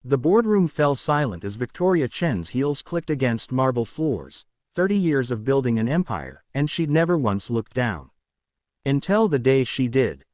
The boardroom fell silent as Victoria Chen's heels clicked against marble floors. 30 years of building an empire, and she'd never once looked down. Until the day she did.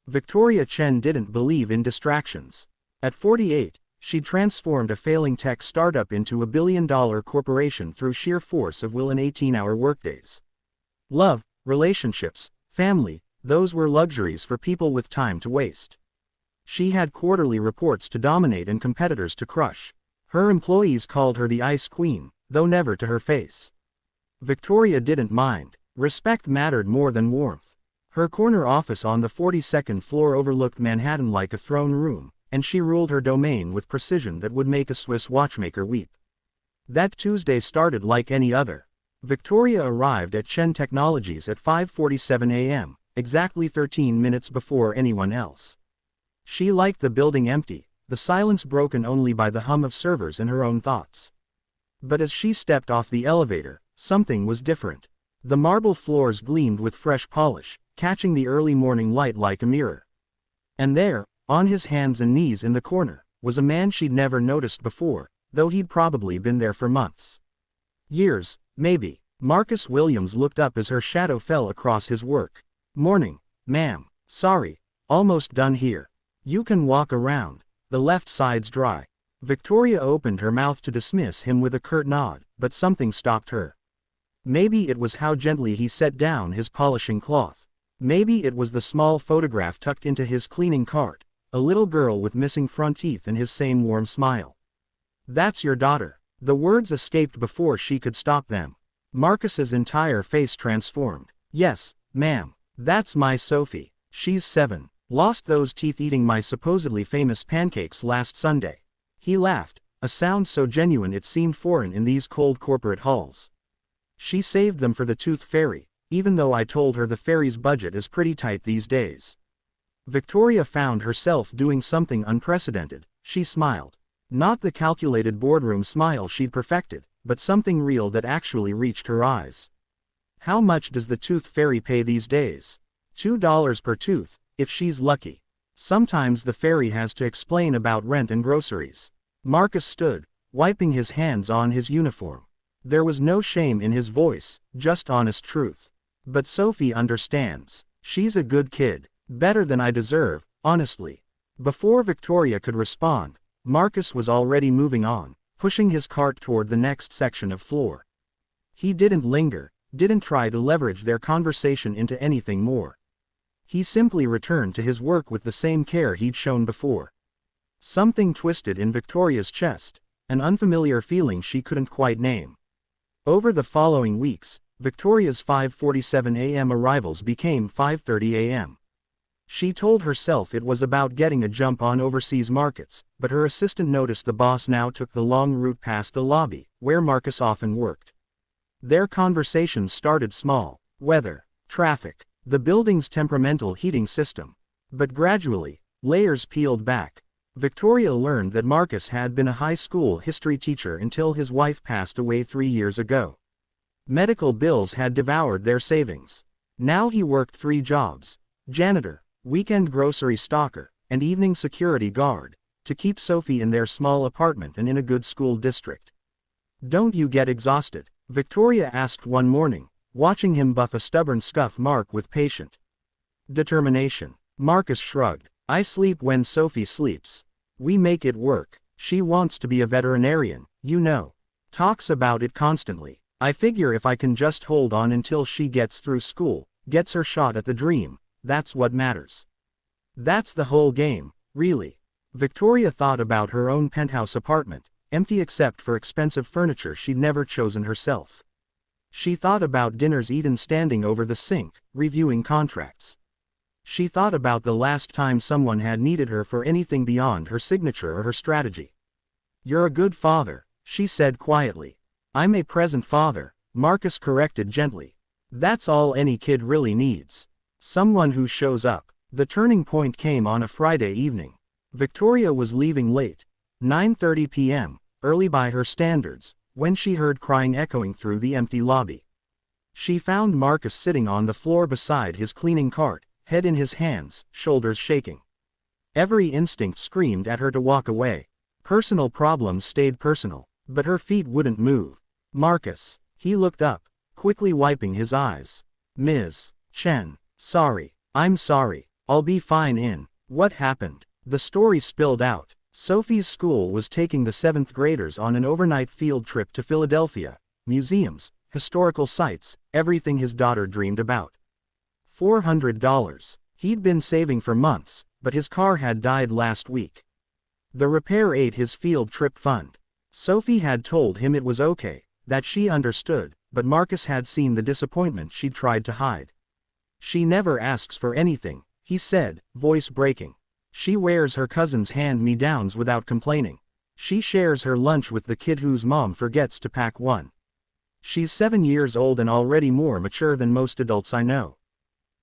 Victoria Chen didn't believe in distractions. At 48, she'd transformed a failing tech startup into a billion-dollar corporation through sheer force of will in 18-hour workdays. Love, relationships, family, those were luxuries for people with time to waste. She had quarterly reports to dominate and competitors to crush. Her employees called her the Ice Queen, though never to her face. Victoria didn't mind. Respect mattered more than warmth. Her corner office on the 42nd floor overlooked Manhattan like a throne room, and she ruled her domain with precision that would make a Swiss watchmaker weep. That Tuesday started like any other. Victoria arrived at Chen Technologies at 5:47 a.m., exactly 13 minutes before anyone else. She liked the building empty, the silence broken only by the hum of servers and her own thoughts. But as she stepped off the elevator, something was different. The marble floors gleamed with fresh polish, catching the early morning light like a mirror. And there, on his hands and knees in the corner, was a man she'd never noticed before, though he'd probably been there for months. Years, maybe. Marcus Williams looked up as her shadow fell across his work. "Morning, ma'am. Sorry. Almost done here. You can walk around. The left side's dry." Victoria opened her mouth to dismiss him with a curt nod, but something stopped her. Maybe it was how gently he set down his polishing cloth. Maybe it was the small photograph tucked into his cleaning cart, a little girl with missing front teeth and his same warm smile. "That's your daughter." The words escaped before she could stop them. Marcus's entire face transformed. "Yes, ma'am. That's my Sophie. She's 7. Lost those teeth eating my supposedly famous pancakes last Sunday." He laughed, a sound so genuine it seemed foreign in these cold corporate halls. "She saved them for the tooth fairy, even though I told her the fairy's budget is pretty tight these days." Victoria found herself doing something unprecedented. She smiled. Not the calculated boardroom smile she'd perfected, but something real that actually reached her eyes. "How much does the tooth fairy pay these days?" $2 per tooth, if she's lucky. Sometimes the fairy has to explain about rent and groceries. Marcus stood, wiping his hands on his uniform. There was no shame in his voice, just honest truth. "But Sophie understands. She's a good kid. Better than I deserve, honestly." Before Victoria could respond, Marcus was already moving on, pushing his cart toward the next section of floor. He didn't linger, didn't try to leverage their conversation into anything more. He simply returned to his work with the same care he'd shown before. Something twisted in Victoria's chest, an unfamiliar feeling she couldn't quite name. Over the following weeks, Victoria's 5:47 a.m. arrivals became 5:30 a.m. She told herself it was about getting a jump on overseas markets, but her assistant noticed the boss now took the long route past the lobby, where Marcus often worked. Their conversations started small: weather, traffic, the building's temperamental heating system. But gradually, layers peeled back. Victoria learned that Marcus had been a high school history teacher until his wife passed away 3 years ago. Medical bills had devoured their savings. Now he worked 3 jobs: janitor, weekend grocery stocker, and evening security guard, to keep Sophie in their small apartment and in a good school district. "Don't you get exhausted?" Victoria asked one morning, watching him buff a stubborn scuff mark with patient determination. Marcus shrugged. "I sleep when Sophie sleeps. We make it work. She wants to be a veterinarian, you know. Talks about it constantly. I figure if I can just hold on until she gets through school, gets her shot at the dream, that's what matters. That's the whole game, really." Victoria thought about her own penthouse apartment, empty except for expensive furniture she'd never chosen herself. She thought about dinners eaten standing over the sink, reviewing contracts. She thought about the last time someone had needed her for anything beyond her signature or her strategy. "You're a good father," she said quietly. "I'm a present father," Marcus corrected gently. "That's all any kid really needs. Someone who shows up." The turning point came on a Friday evening. Victoria was leaving late, 9:30 p.m., early by her standards, when she heard crying echoing through the empty lobby. She found Marcus sitting on the floor beside his cleaning cart, head in his hands, shoulders shaking. Every instinct screamed at her to walk away. Personal problems stayed personal, but her feet wouldn't move. Marcus. He looked up, quickly wiping his eyes. Ms. Chen. Sorry. I'm sorry. I'll be fine in. What happened? The story spilled out. Sophie's school was taking the 7th graders on an overnight field trip to Philadelphia. Museums, historical sites, everything his daughter dreamed about. $400. He'd been saving for months, but his car had died last week. The repair ate his field trip fund. Sophie had told him it was okay, that she understood, but Marcus had seen the disappointment she'd tried to hide. She never asks for anything, he said, voice breaking. She wears her cousin's hand-me-downs without complaining. She shares her lunch with the kid whose mom forgets to pack one. She's 7 years old and already more mature than most adults I know.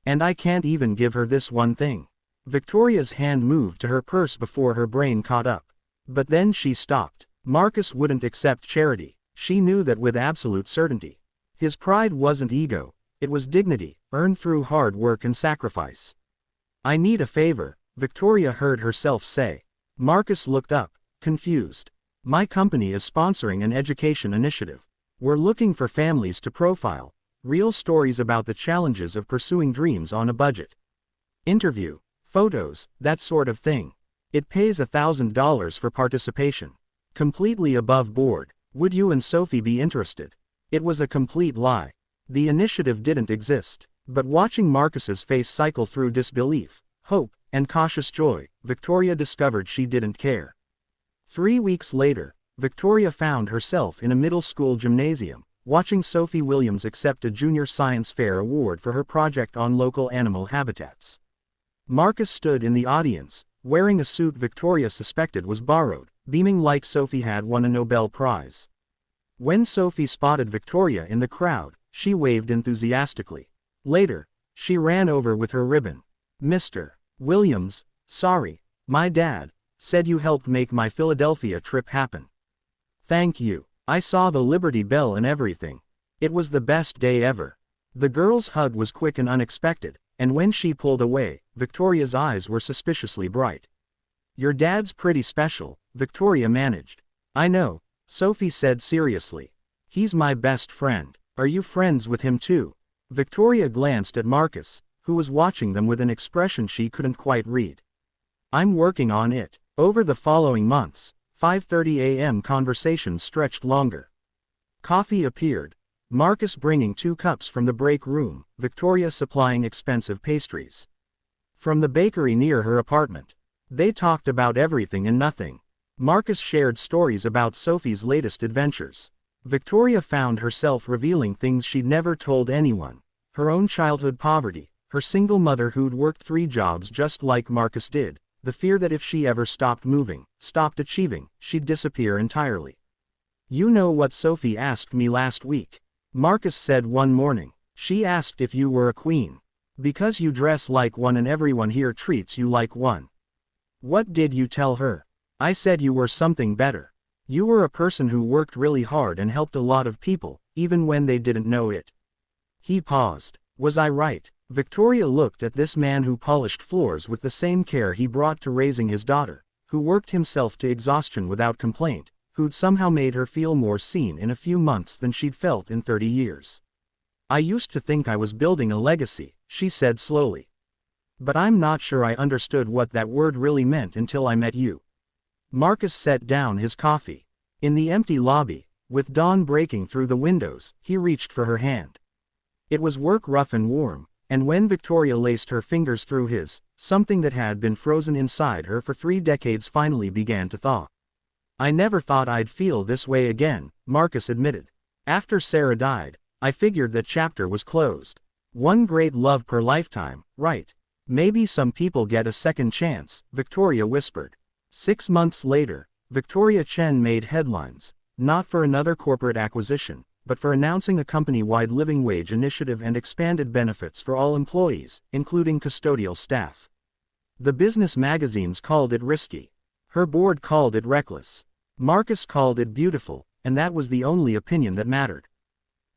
And I can't even give her this one thing. Victoria's hand moved to her purse before her brain caught up. But then she stopped. Marcus wouldn't accept charity. She knew that with absolute certainty. His pride wasn't ego, it was dignity, earned through hard work and sacrifice. I need a favor, Victoria heard herself say. Marcus looked up, confused. My company is sponsoring an education initiative. We're looking for families to profile. Real stories about the challenges of pursuing dreams on a budget. Interview, photos, that sort of thing. It pays $1,000 for participation. Completely above board. Would you and Sophie be interested? It was a complete lie. The initiative didn't exist. But watching Marcus's face cycle through disbelief, hope, and cautious joy, Victoria discovered she didn't care. 3 weeks later, Victoria found herself in a middle school gymnasium, watching Sophie Williams accept a Junior Science Fair award for her project on local animal habitats. Marcus stood in the audience, wearing a suit Victoria suspected was borrowed, beaming like Sophie had won a Nobel Prize. When Sophie spotted Victoria in the crowd, she waved enthusiastically. Later, she ran over with her ribbon. Mr. Williams, sorry, my dad said you helped make my Philadelphia trip happen. Thank you. I saw the Liberty Bell and everything. It was the best day ever. The girl's hug was quick and unexpected, and when she pulled away, Victoria's eyes were suspiciously bright. Your dad's pretty special, Victoria managed. I know, Sophie said seriously. He's my best friend. Are you friends with him too? Victoria glanced at Marcus, who was watching them with an expression she couldn't quite read. I'm working on it. Over the following months, 5:30 a.m. conversations stretched longer. Coffee appeared. Marcus bringing 2 cups from the break room, Victoria supplying expensive pastries from the bakery near her apartment. They talked about everything and nothing. Marcus shared stories about Sophie's latest adventures. Victoria found herself revealing things she'd never told anyone. Her own childhood poverty, her single mother who'd worked 3 jobs just like Marcus did, the fear that if she ever stopped moving, stopped achieving, she'd disappear entirely. You know what Sophie asked me last week? Marcus said one morning. She asked if you were a queen. Because you dress like one and everyone here treats you like one. What did you tell her? I said you were something better. You were a person who worked really hard and helped a lot of people, even when they didn't know it. He paused. Was I right? Victoria looked at this man who polished floors with the same care he brought to raising his daughter, who worked himself to exhaustion without complaint, who'd somehow made her feel more seen in a few months than she'd felt in 30 years. I used to think I was building a legacy, she said slowly. But I'm not sure I understood what that word really meant until I met you. Marcus set down his coffee. In the empty lobby, with dawn breaking through the windows, he reached for her hand. It was work rough and warm, and when Victoria laced her fingers through his, something that had been frozen inside her for 3 decades finally began to thaw. I never thought I'd feel this way again, Marcus admitted. After Sarah died, I figured that chapter was closed. One great love per lifetime, right? Maybe some people get a second chance, Victoria whispered. 6 months later, Victoria Chen made headlines, not for another corporate acquisition, but for announcing a company-wide living wage initiative and expanded benefits for all employees, including custodial staff. The business magazines called it risky. Her board called it reckless. Marcus called it beautiful, and that was the only opinion that mattered.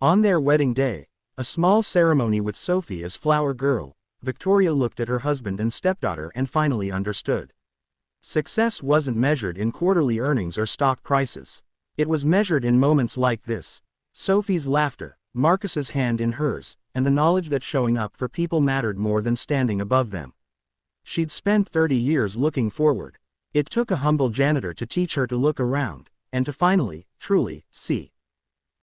On their wedding day, a small ceremony with Sophie as flower girl, Victoria looked at her husband and stepdaughter and finally understood. Success wasn't measured in quarterly earnings or stock prices. It was measured in moments like this. Sophie's laughter, Marcus's hand in hers, and the knowledge that showing up for people mattered more than standing above them. She'd spent 30 years looking forward. It took a humble janitor to teach her to look around, and to finally, truly, see.